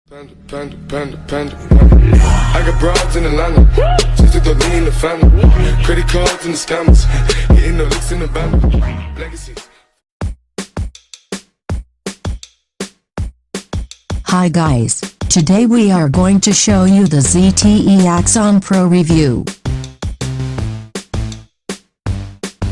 Panda. I got broads in Atlanta, just took the lean in the family. Credit cards and the scammers, hitting the licks in the band. Legacies. Hi guys, today we are going to show you the ZTE Axon Pro review.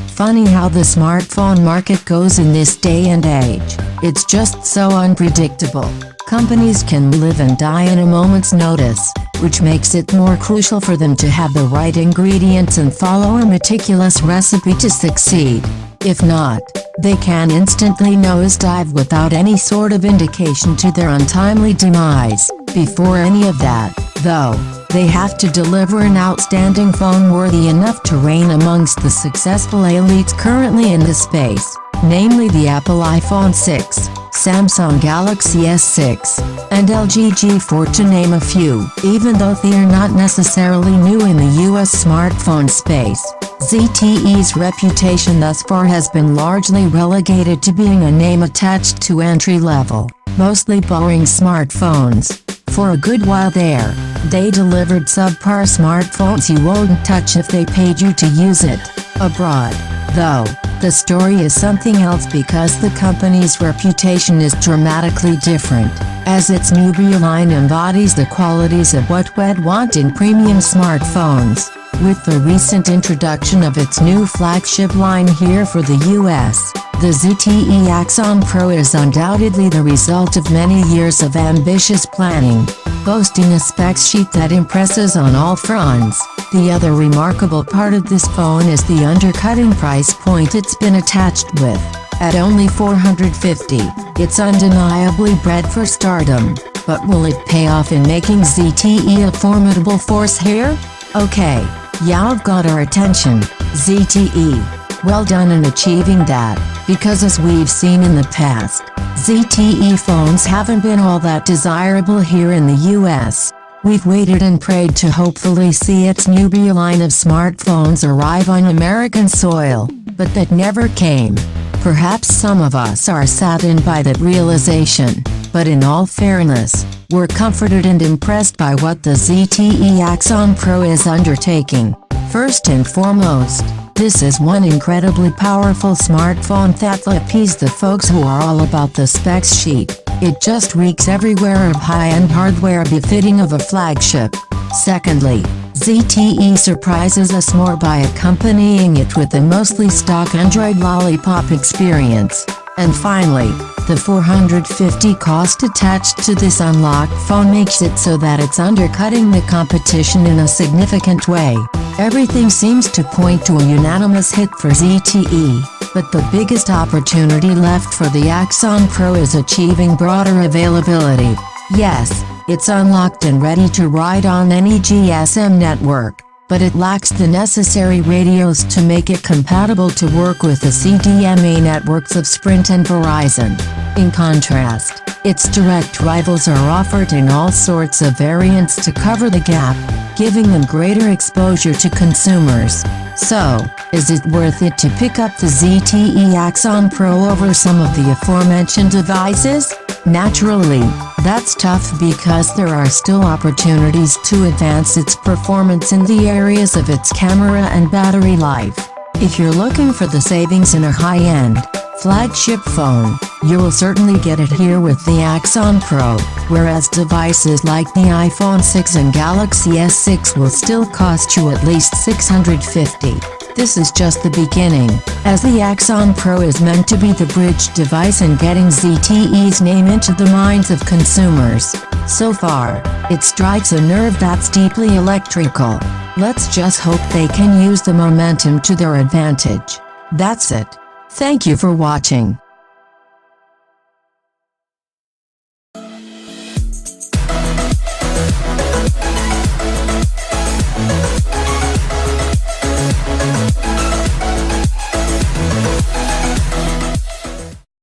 Funny how the smartphone market goes in this day and age. It's just so unpredictable. Companies can live and die in a moment's notice, which makes it more crucial for them to have the right ingredients and follow a meticulous recipe to succeed. If not, they can instantly nosedive without any sort of indication to their untimely demise. Before any of that, though, they have to deliver an outstanding phone worthy enough to reign amongst the successful elites currently in the space, namely the Apple iPhone 6, Samsung Galaxy S6, and LG G4 to name a few. Even though they are not necessarily new in the US smartphone space, ZTE's reputation thus far has been largely relegated to being a name attached to entry-level, mostly boring smartphones. For a good while there, they delivered subpar smartphones you wouldn't touch if they paid you to use it. Abroad, though, the story is something else because the company's reputation is dramatically different, as its Nubia line embodies the qualities of what we'd want in premium smartphones. With the recent introduction of its new flagship line here for the US, the ZTE Axon Pro is undoubtedly the result of many years of ambitious planning, boasting a spec sheet that impresses on all fronts. The other remarkable part of this phone is the undercutting price point it's been attached with. At only $450, it's undeniably bred for stardom, but will it pay off in making ZTE a formidable force here? Okay, you've got our attention, ZTE. Well done in achieving that, because as we've seen in the past, ZTE phones haven't been all that desirable here in the US. We've waited and prayed to hopefully see its Nubia line of smartphones arrive on American soil, but that never came. Perhaps some of us are saddened by that realization, but in all fairness, we're comforted and impressed by what the ZTE Axon Pro is undertaking. First and foremost, this is one incredibly powerful smartphone that'll appease the folks who are all about the specs sheet. It just reeks everywhere of high-end hardware befitting of a flagship. Secondly, ZTE surprises us more by accompanying it with a mostly stock Android lollipop experience. And finally, the $450 cost attached to this unlocked phone makes it so that it's undercutting the competition in a significant way. Everything seems to point to a unanimous hit for ZTE, but the biggest opportunity left for the Axon Pro is achieving broader availability. Yes, it's unlocked and ready to ride on any GSM network, but it lacks the necessary radios to make it compatible to work with the CDMA networks of Sprint and Verizon. In contrast, its direct rivals are offered in all sorts of variants to cover the gap, giving them greater exposure to consumers. So, is it worth it to pick up the ZTE Axon Pro over some of the aforementioned devices? Naturally, that's tough because there are still opportunities to advance its performance in the areas of its camera and battery life. If you're looking for the savings in a high-end, flagship phone, you'll certainly get it here with the Axon Pro, whereas devices like the iPhone 6 and Galaxy S6 will still cost you at least $650. This is just the beginning, as the Axon Pro is meant to be the bridge device in getting ZTE's name into the minds of consumers. So far, it strikes a nerve that's deeply electrical. Let's just hope they can use the momentum to their advantage. That's it. Thank you for watching.